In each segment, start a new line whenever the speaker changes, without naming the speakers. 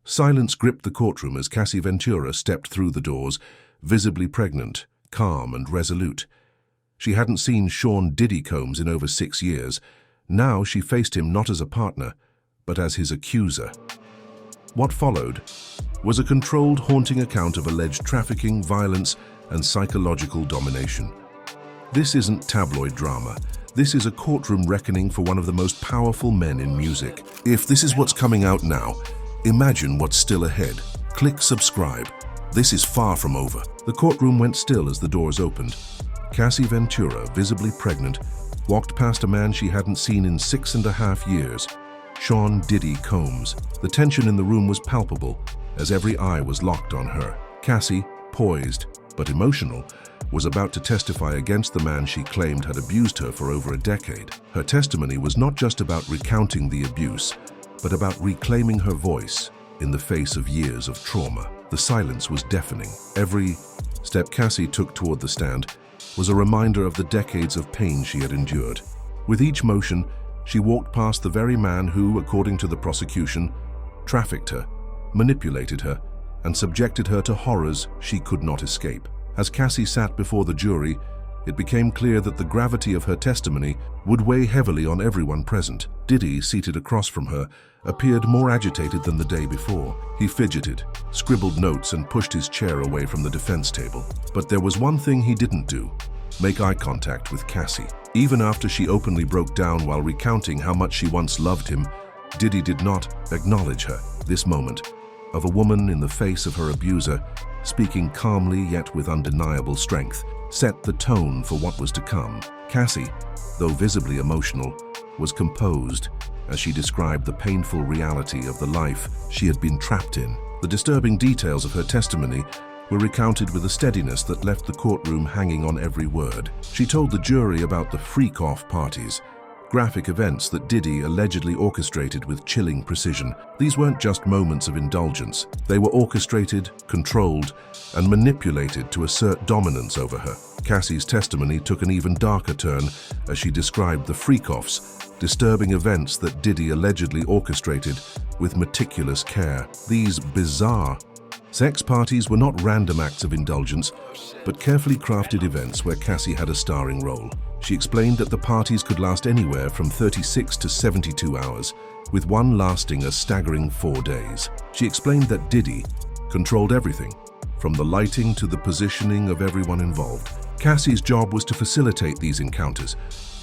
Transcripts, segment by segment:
Silence gripped the courtroom as Cassie Ventura stepped through the doors, visibly pregnant, calm and resolute. She hadn't seen Sean Diddy Combs in over 6 years. Now she faced him not as a partner, but as his accuser. What followed was a controlled, haunting account of alleged trafficking, violence, and psychological domination. This isn't tabloid drama. This is a courtroom reckoning for one of the most powerful men in music. If this is what's coming out now, imagine what's still ahead. Click subscribe. This is far from over. The courtroom went still as the doors opened. Cassie Ventura, visibly pregnant, walked past a man she hadn't seen in 6.5 years, Sean Diddy Combs. The tension in the room was palpable, as every eye was locked on her. Cassie, poised but emotional, was about to testify against the man she claimed had abused her for over a decade. Her testimony was not just about recounting the abuse, but about reclaiming her voice in the face of years of trauma. The silence was deafening. Every step Cassie took toward the stand was a reminder of the decades of pain she had endured. With each motion, she walked past the very man who, according to the prosecution, trafficked her, manipulated her, and subjected her to horrors she could not escape. As Cassie sat before the jury, it became clear that the gravity of her testimony would weigh heavily on everyone present. Diddy, seated across from her, appeared more agitated than the day before. He fidgeted, scribbled notes, and pushed his chair away from the defense table. But there was one thing he didn't do: make eye contact with Cassie. Even after she openly broke down while recounting how much she once loved him, Diddy did not acknowledge her. This moment, of a woman in the face of her abuser, speaking calmly yet with undeniable strength, set the tone for what was to come. Cassie, though visibly emotional, was composed as she described the painful reality of the life she had been trapped in. The disturbing details of her testimony were recounted with a steadiness that left the courtroom hanging on every word. She told the jury about the freak-off parties, graphic events that Diddy allegedly orchestrated with chilling precision. These weren't just moments of indulgence. They were orchestrated, controlled, and manipulated to assert dominance over her. Cassie's testimony took an even darker turn as she described the freak-offs, disturbing events that Diddy allegedly orchestrated with meticulous care. These bizarre sex parties were not random acts of indulgence, but carefully crafted events where Cassie had a starring role. She explained that the parties could last anywhere from 36 to 72 hours, with one lasting a staggering 4 days. She explained that Diddy controlled everything, from the lighting to the positioning of everyone involved. Cassie's job was to facilitate these encounters,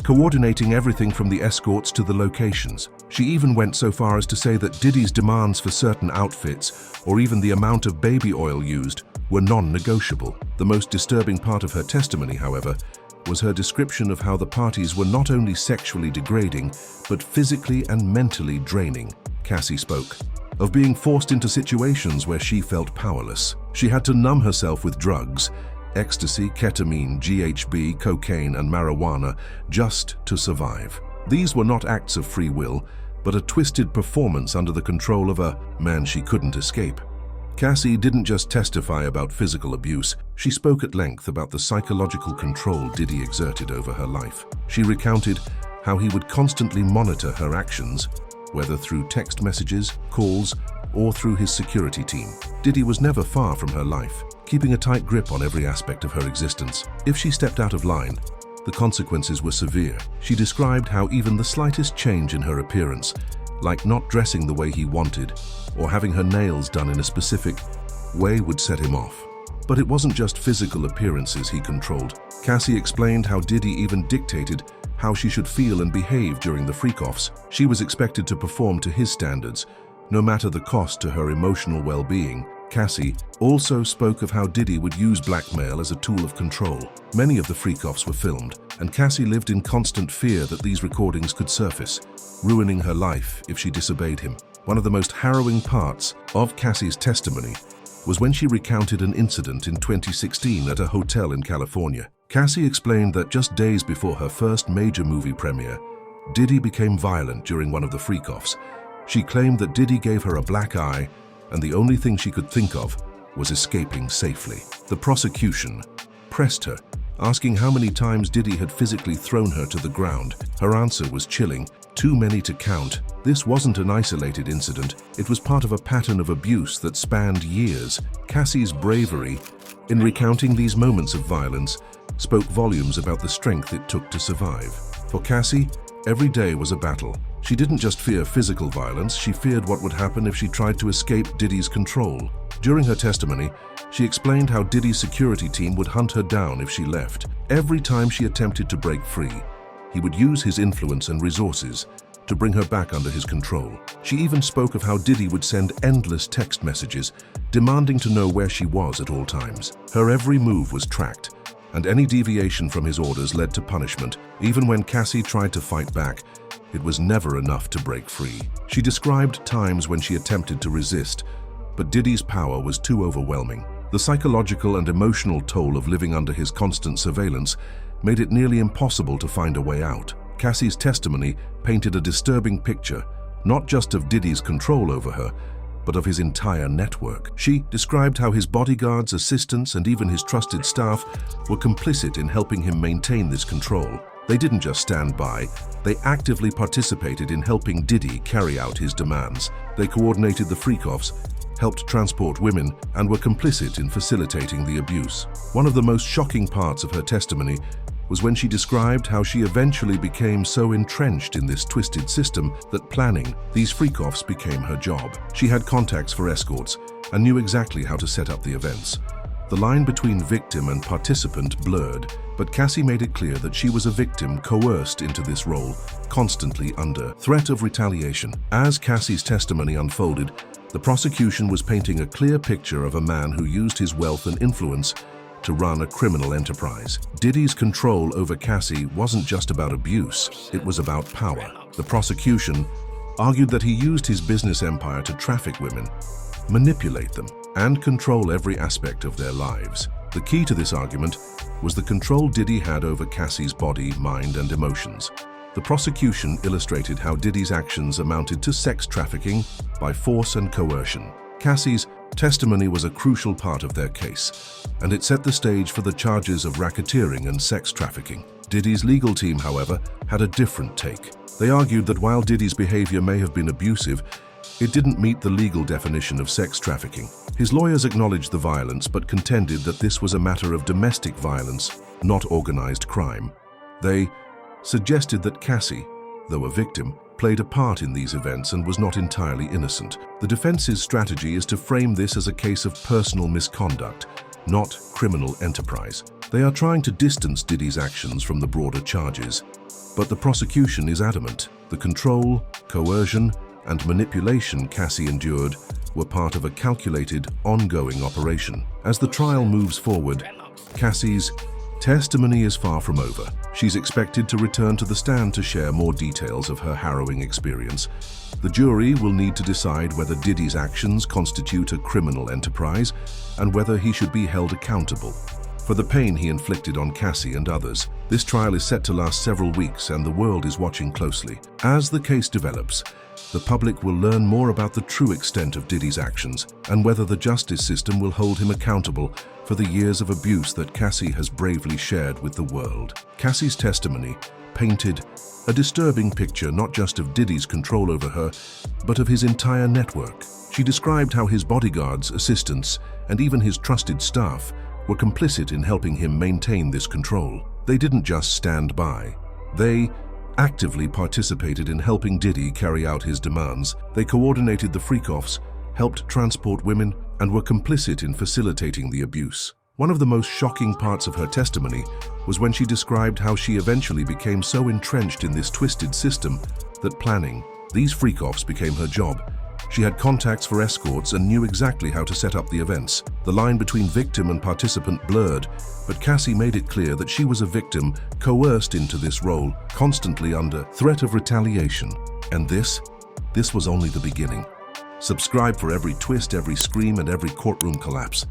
coordinating everything from the escorts to the locations. She even went so far as to say that Diddy's demands for certain outfits, or even the amount of baby oil used, were non-negotiable. The most disturbing part of her testimony, however, was her description of how the parties were not only sexually degrading, but physically and mentally draining. Cassie spoke of being forced into situations where she felt powerless. She had to numb herself with drugs, ecstasy, ketamine, GHB, cocaine, and marijuana, just to survive. These were not acts of free will, but a twisted performance under the control of a man she couldn't escape. Cassie didn't just testify about physical abuse. She spoke at length about the psychological control Diddy exerted over her life. She recounted how he would constantly monitor her actions, whether through text messages, calls, or through his security team. Diddy was never far from her life, keeping a tight grip on every aspect of her existence. If she stepped out of line, the consequences were severe. She described how even the slightest change in her appearance, like not dressing the way he wanted or having her nails done in a specific way, would set him off. But it wasn't just physical appearances he controlled. Cassie explained how Diddy even dictated how she should feel and behave during the freak-offs. She was expected to perform to his standards, no matter the cost to her emotional well-being. Cassie also spoke of how Diddy would use blackmail as a tool of control. Many of the freak-offs were filmed, and Cassie lived in constant fear that these recordings could surface, ruining her life if she disobeyed him. One of the most harrowing parts of Cassie's testimony was when she recounted an incident in 2016 at a hotel in California. Cassie explained that just days before her first major movie premiere, Diddy became violent during one of the freak-offs. She claimed that Diddy gave her a black eye, and the only thing she could think of was escaping safely. The prosecution pressed her, asking how many times Diddy had physically thrown her to the ground. Her answer was chilling. Too many to count. This wasn't an isolated incident. It was part of a pattern of abuse that spanned years. Cassie's bravery in recounting these moments of violence spoke volumes about the strength it took to survive. For Cassie, every day was a battle. She didn't just fear physical violence, she feared what would happen if she tried to escape Diddy's control. During her testimony, she explained how Diddy's security team would hunt her down if she left. Every time she attempted to break free, he would use his influence and resources to bring her back under his control. She even spoke of how Diddy would send endless text messages, demanding to know where she was at all times. Her every move was tracked, and any deviation from his orders led to punishment. Even when Cassie tried to fight back, it was never enough to break free. She described times when she attempted to resist, but Diddy's power was too overwhelming. The psychological and emotional toll of living under his constant surveillance made it nearly impossible to find a way out. Cassie's testimony painted a disturbing picture, not just of Diddy's control over her, but of his entire network. She described how his bodyguards, assistants, and even his trusted staff were complicit in helping him maintain this control. They didn't just stand by, they actively participated in helping Diddy carry out his demands. They coordinated the freak-offs, helped transport women, and were complicit in facilitating the abuse. One of the most shocking parts of her testimony was when she described how she eventually became so entrenched in this twisted system that planning these freak-offs became her job. She had contacts for escorts and knew exactly how to set up the events. The line between victim and participant blurred, but Cassie made it clear that she was a victim coerced into this role, constantly under threat of retaliation. As Cassie's testimony unfolded, the prosecution was painting a clear picture of a man who used his wealth and influence to run a criminal enterprise. Diddy's control over Cassie wasn't just about abuse, it was about power. The prosecution argued that he used his business empire to traffic women, manipulate them, and control every aspect of their lives. The key to this argument was the control Diddy had over Cassie's body, mind, and emotions. The prosecution illustrated how Diddy's actions amounted to sex trafficking by force and coercion. Cassie's testimony was a crucial part of their case, and it set the stage for the charges of racketeering and sex trafficking. Diddy's legal team, however, had a different take. They argued that while Diddy's behavior may have been abusive, it didn't meet the legal definition of sex trafficking. His lawyers acknowledged the violence but contended that this was a matter of domestic violence, not organized crime. They suggested that Cassie, though a victim, played a part in these events and was not entirely innocent. The defense's strategy is to frame this as a case of personal misconduct, not criminal enterprise. They are trying to distance Diddy's actions from the broader charges, but the prosecution is adamant. The control, coercion, and manipulation Cassie endured were part of a calculated, ongoing operation. As the trial moves forward, Cassie's testimony is far from over. She's expected to return to the stand to share more details of her harrowing experience. The jury will need to decide whether Diddy's actions constitute a criminal enterprise and whether he should be held accountable for the pain he inflicted on Cassie and others. This trial is set to last several weeks and the world is watching closely. As the case develops, the public will learn more about the true extent of Diddy's actions and whether the justice system will hold him accountable for the years of abuse that Cassie has bravely shared with the world. Cassie's testimony painted a disturbing picture not just of Diddy's control over her, but of his entire network. She described how his bodyguards, assistants, and even his trusted staff were complicit in helping him maintain this control. They didn't just stand by. They actively participated in helping Diddy carry out his demands. They coordinated the freak-offs, helped transport women, and were complicit in facilitating the abuse. One of the most shocking parts of her testimony was when she described how she eventually became so entrenched in this twisted system that planning these freak-offs became her job. She had contacts for escorts and knew exactly how to set up the events. The line between victim and participant blurred, but Cassie made it clear that she was a victim coerced into this role, constantly under threat of retaliation. And this was only the beginning. Subscribe for every twist, every scream, and every courtroom collapse.